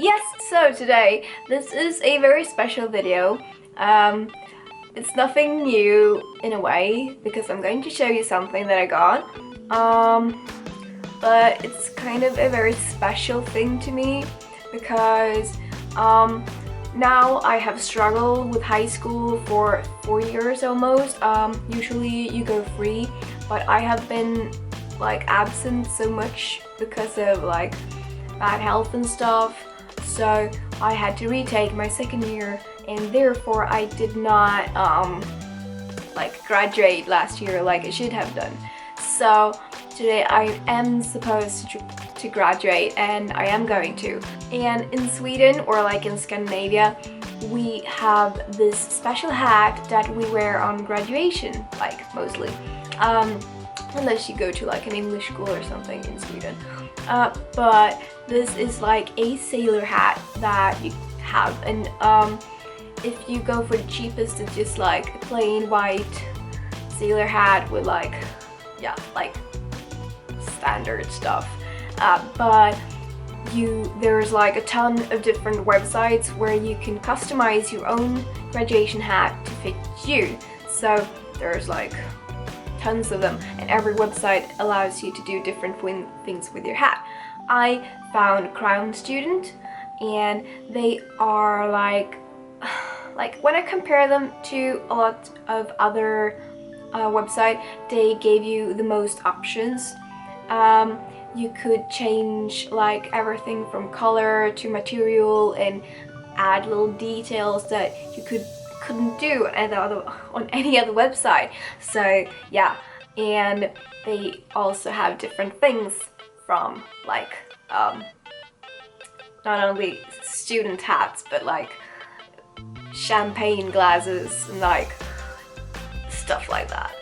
Yes, so today, this is a very special video. It's nothing new in a way, because I'm going to show you something that I got. But it's kind of a very special thing to me, because now I have struggled with high school for 4 years almost. Usually you go free, but I have been like absent so much because of like bad health and stuff. So I had to retake my second year, and therefore I did not like graduate last year like I should have done. So today I am supposed to graduate, and I am going to. And in Sweden, or like in Scandinavia, we have this special hat that we wear on graduation, like mostly. Unless you go to like an English school or something in Sweden. But this is like a sailor hat that you have, and if you go for the cheapest, it's just like a plain white sailor hat with like, yeah, like standard stuff. But there's like a ton of different websites where you can customize your own graduation hat to fit you. So there's like tons of them, and every website allows you to do different things with your hat. I found Crownstudent, and they are like when I compare them to a lot of other websites, they gave you the most options. You could change like everything from color to material and add little details that you couldn't do on any other website. So yeah, and they also have different things from like not only student hats, but like champagne glasses and like stuff like that.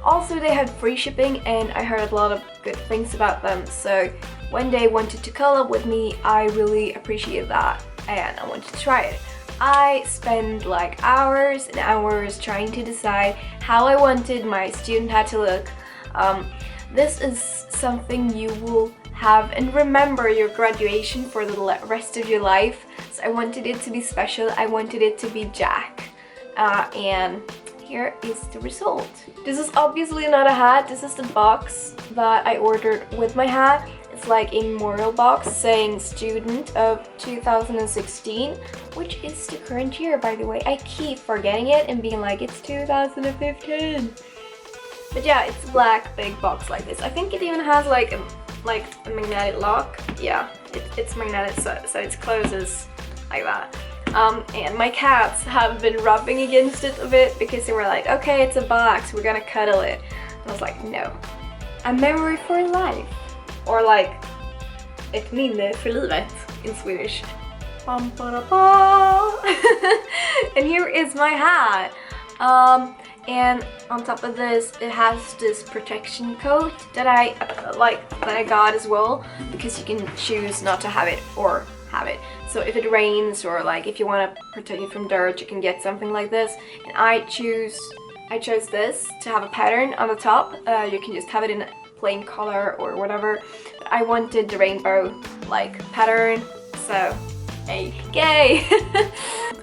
Also, they have free shipping, and I heard a lot of good things about them. So when they wanted to collab with me, I really appreciated that, and I wanted to try it. I spent like hours and hours trying to decide how I wanted my student hat to look. This is something you will have and remember your graduation for the rest of your life. So I wanted it to be special. I wanted it to be Jack. And here is the result. This is obviously not a hat. This is the box that I ordered with my hat. It's like a memorial box saying student of 2016, which is the current year, by the way. I keep forgetting it and being like, it's 2015. But yeah, it's a black big box like this. I think it even has like a magnetic lock. Yeah, it's magnetic, so it closes like that. And my cats have been rubbing against it a bit because they were like, okay, it's a box, we're gonna cuddle it. And I was like, no. A memory for life. Or like, ett minne för livet in Swedish. And here is my hat. And on top of this, it has this protection coat that I got as well, because you can choose not to have it or have it. So if it rains, or like if you want to protect it from dirt, you can get something like this. And I chose this to have a pattern on the top. You can just have it in a plain color or whatever. But I wanted the rainbow like pattern, so yay!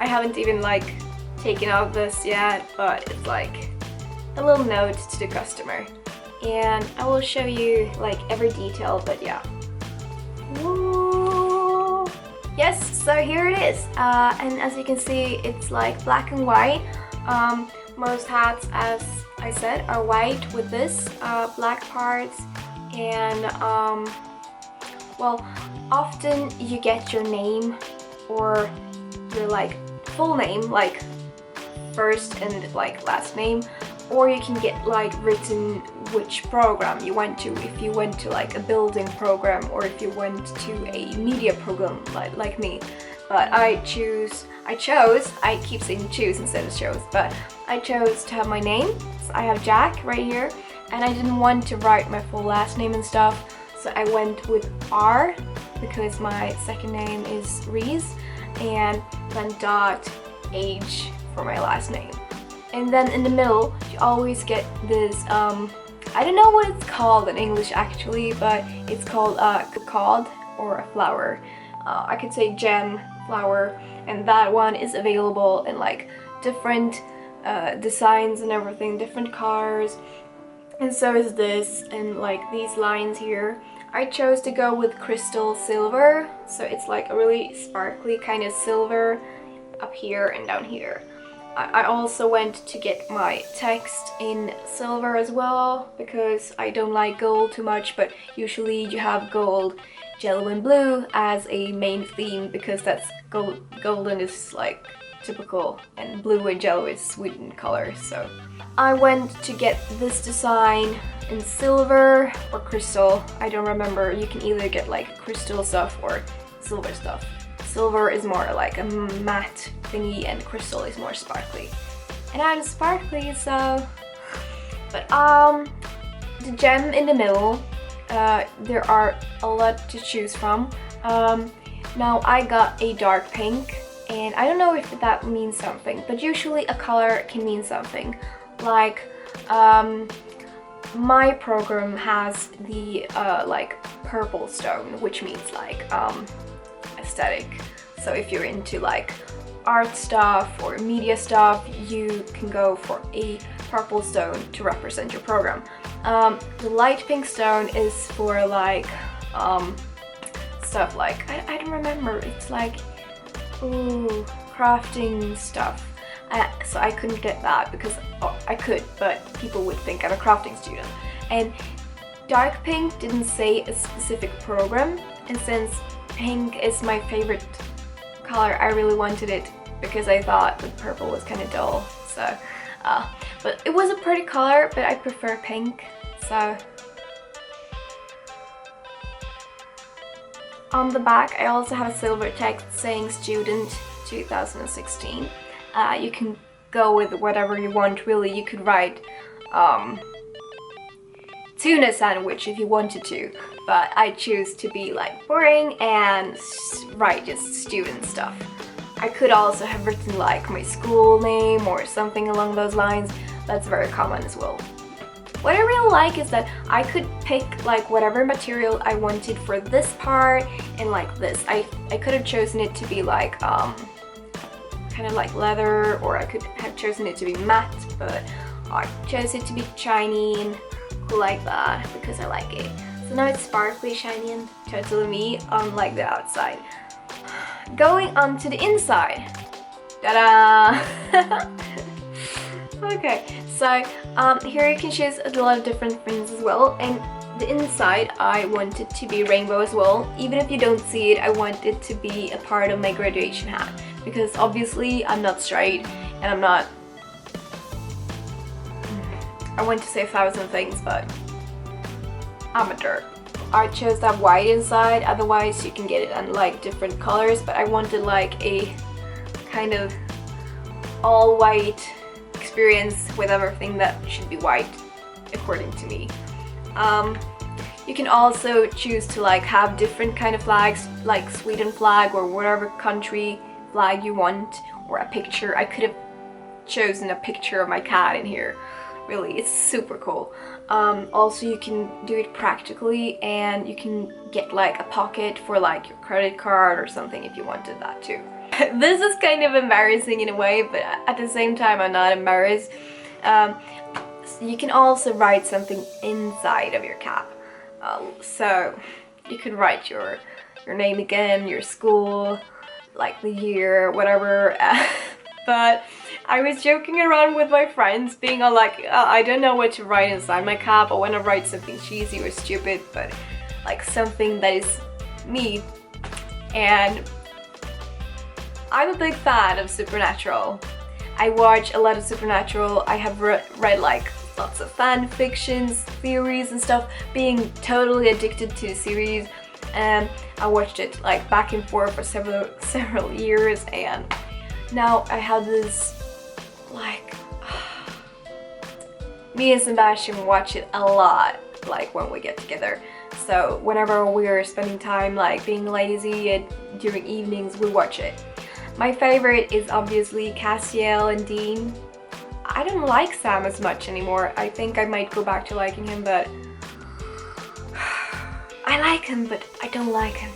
I haven't even like taken out this yet, but it's like a little note to the customer, and I will show you like every detail. But yeah. Woo! Yes, so here it is, and as you can see, it's like black and white. Most hats, as I said, are white with this black parts, and well, often you get your name or your like full name, like first and like last name, or you can get like written which program you went to, if you went to like a building program, or if you went to a media program like me. But I keep saying choose instead of chose, but I chose to have my name. So I have Jack right here, and I didn't want to write my full last name and stuff, so I went with R because my second name is Reese, and then .age for my last name. And then in the middle, you always get this, I don't know what it's called in English actually, but it's called a cod or a flower. I could say gem flower, and that one is available in like different designs and everything, different colors, and so is this, and like these lines here. I chose to go with crystal silver, so it's like a really sparkly kind of silver up here and down here. I also went to get my text in silver as well, because I don't like gold too much, but usually you have gold, yellow and blue as a main theme, because that's golden is like typical, and blue and yellow is Sweden colors. So I went to get this design in silver or crystal, I don't remember. You can either get like crystal stuff or silver stuff. Silver is more like a matte thingy and crystal is more sparkly. And I'm sparkly, so... But the gem in the middle, there are a lot to choose from. Now I got a dark pink, and I don't know if that means something, but usually a color can mean something. Like, my program has the like purple stone, which means like aesthetic. So if you're into like art stuff or media stuff, you can go for a purple stone to represent your program. The light pink stone is for like stuff like, I don't remember, it's like, ooh, crafting stuff. So I couldn't get that because I could, but people would think I'm a crafting student. And dark pink didn't say a specific program, and since pink is my favorite color, I really wanted it because I thought the purple was kind of dull. So, but it was a pretty color, but I prefer pink. So on the back, I also have a silver text saying Student 2016. You can go with whatever you want, really. You could write tuna sandwich if you wanted to, but I choose to be like boring and write just student stuff. I could also have written like my school name or something along those lines. That's very common as well. What I really like is that I could pick like whatever material I wanted for this part, and like this. I could have chosen it to be like kind of like leather, or I could have chosen it to be matte, but I chose it to be shiny and cool like that because I like it. So now it's sparkly, shiny, and totally me, unlike the outside. Going on to the inside. Ta-da! Okay, so here you can choose a lot of different things as well, and the inside I want it to be rainbow as well. Even if you don't see it, I want it to be a part of my graduation hat, because obviously I'm not straight and I'm not, I want to say 1,000 things, but I'm a derp. I chose that white inside, otherwise you can get it in like different colors, but I wanted like a kind of all white experience with everything that should be white, according to me. You can also choose to like have different kind of flags, like Sweden flag or whatever country flag you want, or a picture. I could have chosen a picture of my cat in here. Really, it's super cool. Also, you can do it practically, and you can get like a pocket for like your credit card or something if you wanted that too. This is kind of embarrassing in a way, but at the same time I'm not embarrassed. So you can also write something inside of your cap. So you can write your name again, your school, like the year, whatever. But I was joking around with my friends, being all like, I don't know what to write inside my cap. I want to write something cheesy or stupid, but like something that is me. And I'm a big fan of Supernatural. I watch a lot of Supernatural. I have read like lots of fan fictions, theories and stuff, being totally addicted to the series. And I watched it like back and forth for several years, and now I have this like me and Sebastian watch it a lot, like when we get together. So whenever we're spending time like being lazy and during evenings, we watch it. My favorite is obviously Castiel and Dean. I don't like Sam as much anymore. I think I might go back to liking him, but I like him, but I don't like him.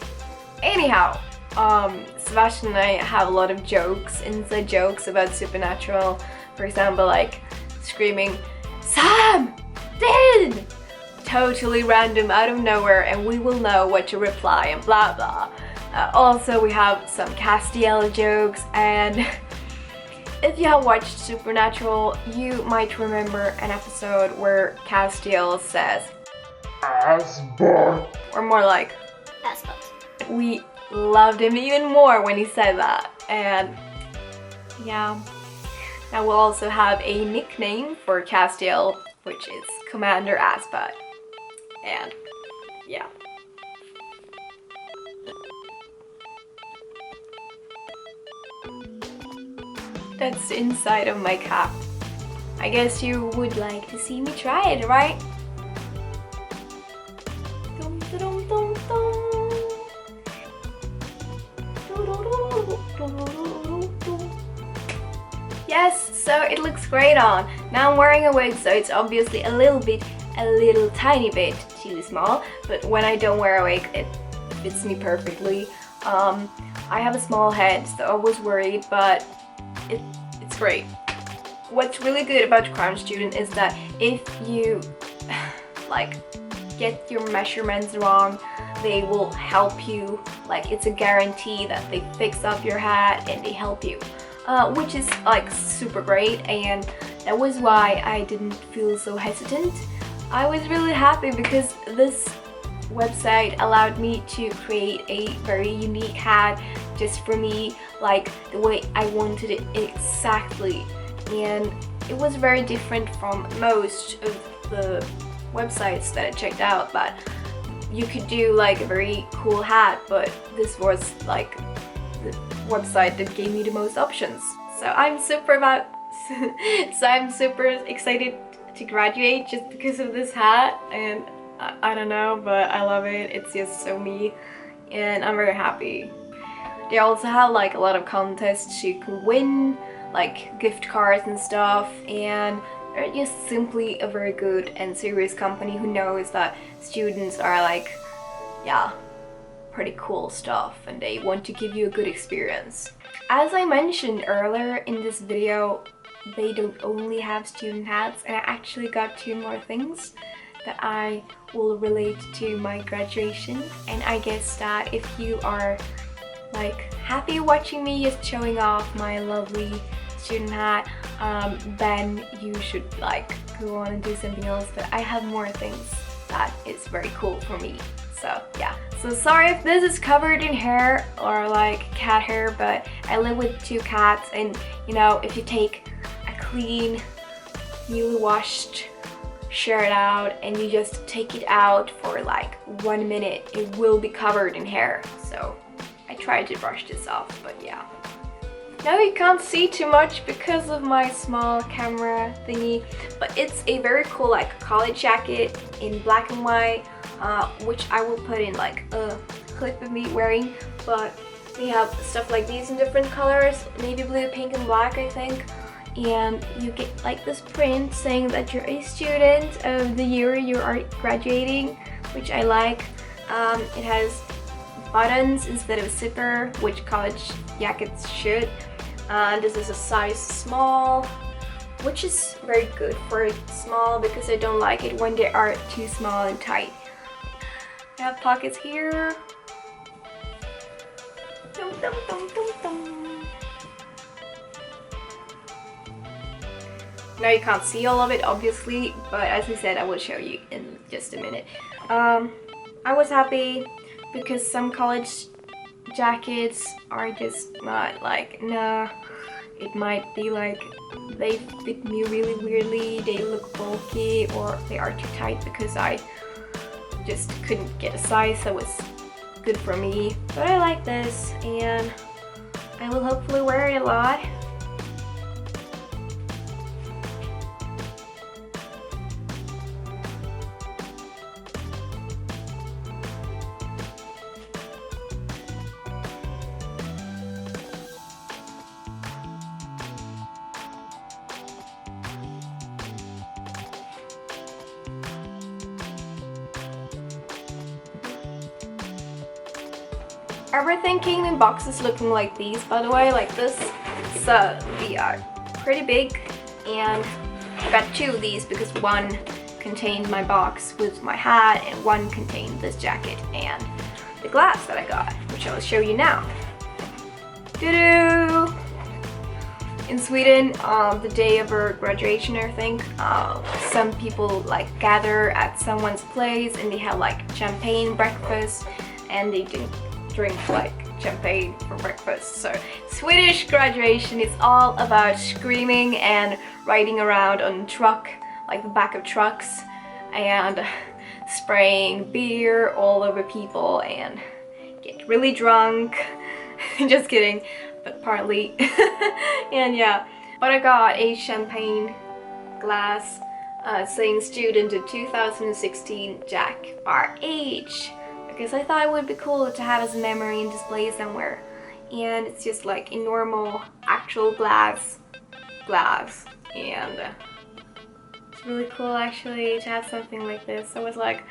Anyhow, Sebastian and I have a lot of jokes, inside jokes about Supernatural. For example, like screaming, "Sam! Dead!" Totally random, out of nowhere, and we will know what to reply and blah blah. Also, we have some Castiel jokes, and if you have watched Supernatural, you might remember an episode where Castiel says, "Asbot," or more like, "Asbot." We loved him even more when he said that, and yeah. Now we'll also have a nickname for Castiel, which is Commander Asbot, and yeah. That's the inside of my cap. I guess you would like to see me try it, right? Dum, dum, dum, dum. Yes, so it looks great on. Now I'm wearing a wig, so it's obviously a little tiny bit too small, but when I don't wear a wig, it fits me perfectly. I have a small head, so I was worried, but it's great. What's really good about Crownstudent is that if you like get your measurements wrong, they will help you. Like, it's a guarantee that they fix up your hat and they help you, which is like super great, and that was why I didn't feel so hesitant. I was really happy because this website allowed me to create a very unique hat just for me, like the way I wanted it exactly, and it was very different from most of the websites that I checked out. But you could do like a very cool hat, but this was like the website that gave me the most options. So I'm super excited to graduate just because of this hat, and I don't know, but I love it. It's just so me, and I'm very happy. They also have like a lot of contests you can win, like gift cards and stuff, and they're just simply a very good and serious company who knows that students are like, yeah, pretty cool stuff, and they want to give you a good experience. As I mentioned earlier in this video, they don't only have student hats, and I actually got 2 more things that I will relate to my graduation. And I guess that if you are like happy watching me just showing off my lovely student hat, then you should like go on and do something else. But I have more things that is very cool for me. So yeah. So sorry if this is covered in hair or like cat hair, but I live with 2 cats, and you know, if you take a clean, newly washed shirt out and you just take it out for like 1 minute, it will be covered in hair. So I tried to brush this off, but yeah. Now you can't see too much because of my small camera thingy, but it's a very cool like college jacket in black and white, which I will put in like a clip of me wearing. But we have stuff like these in different colors, navy blue, pink, and black, I think. And you get like this print saying that you're a student of the year you are graduating, which I like. It has buttons instead of a zipper, which college jackets should. This is a size small, which is very good for small because I don't like it when they are too small and tight. I have pockets here. Dum, dum, dum, dum, dum. Now you can't see all of it obviously, but as I said, I will show you in just a minute. I was happy because some college jackets are just not like, nah, it might be like they fit me really weirdly, they look bulky, or they are too tight because I just couldn't get a size that was good for me. But I like this, and I will hopefully wear it a lot. Everything came in boxes looking like these, by the way, like this. So they are pretty big, and I got 2 of these because one contained my box with my hat and one contained this jacket and the glass that I got, which I will show you now. Doo-doo! In Sweden, the day of our graduation, I think, some people like gather at someone's place and they have like champagne breakfast, and they drink like champagne for breakfast. So Swedish graduation is all about screaming and riding around on truck, like the back of trucks, and spraying beer all over people and get really drunk. Just kidding, but partly. And yeah, but I got a champagne glass saying student of 2016 Jack RH, because I thought it would be cool to have as a memory and display somewhere. And it's just like a normal actual glass, and it's really cool actually to have something like this. I was like,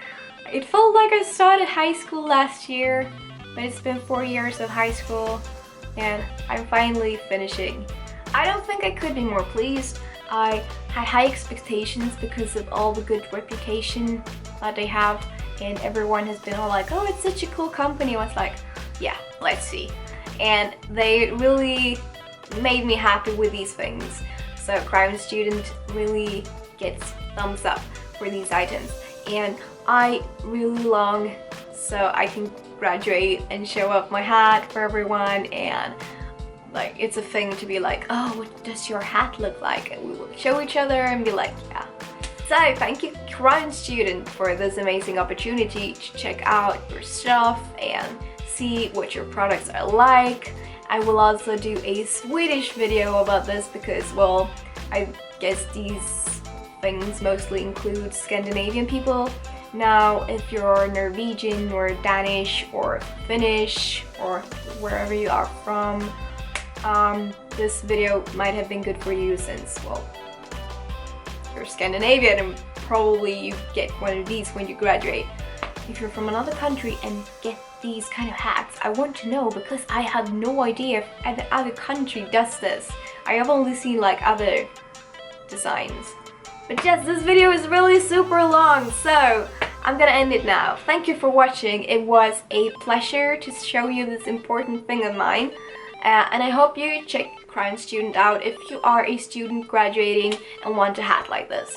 it felt like I started high school last year, but it's been 4 years of high school and I'm finally finishing. I don't think I could be more pleased. I had high expectations because of all the good reputation that they have, and everyone has been all like, oh, it's such a cool company. I was like, yeah, let's see. And they really made me happy with these things. So Crownstudent really gets thumbs up for these items. And I really long so I can graduate and show up my hat for everyone, and like it's a thing to be like, oh, what does your hat look like? And we will show each other and be like, yeah. So thank you Crownstudent for this amazing opportunity to check out your stuff and see what your products are like. I will also do a Swedish video about this because, well, I guess these things mostly include Scandinavian people. Now, if you're Norwegian or Danish or Finnish or wherever you are from, this video might have been good for you since, well, you're Scandinavian and probably you get one of these when you graduate. If you're from another country and get these kind of hats, I want to know, because I have no idea if any other country does this. I have only seen like other designs. But yes, this video is really super long, so I'm gonna end it now. Thank you for watching. It was a pleasure to show you this important thing of mine. And I hope you check Crownstudent out if you are a student graduating and want a hat like this.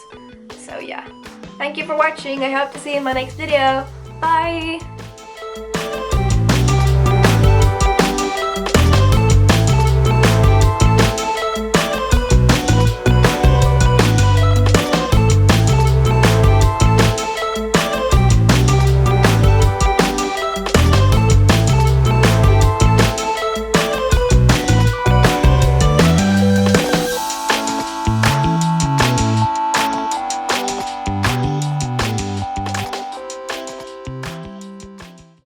So yeah, thank you for watching. I hope to see you in my next video. Bye!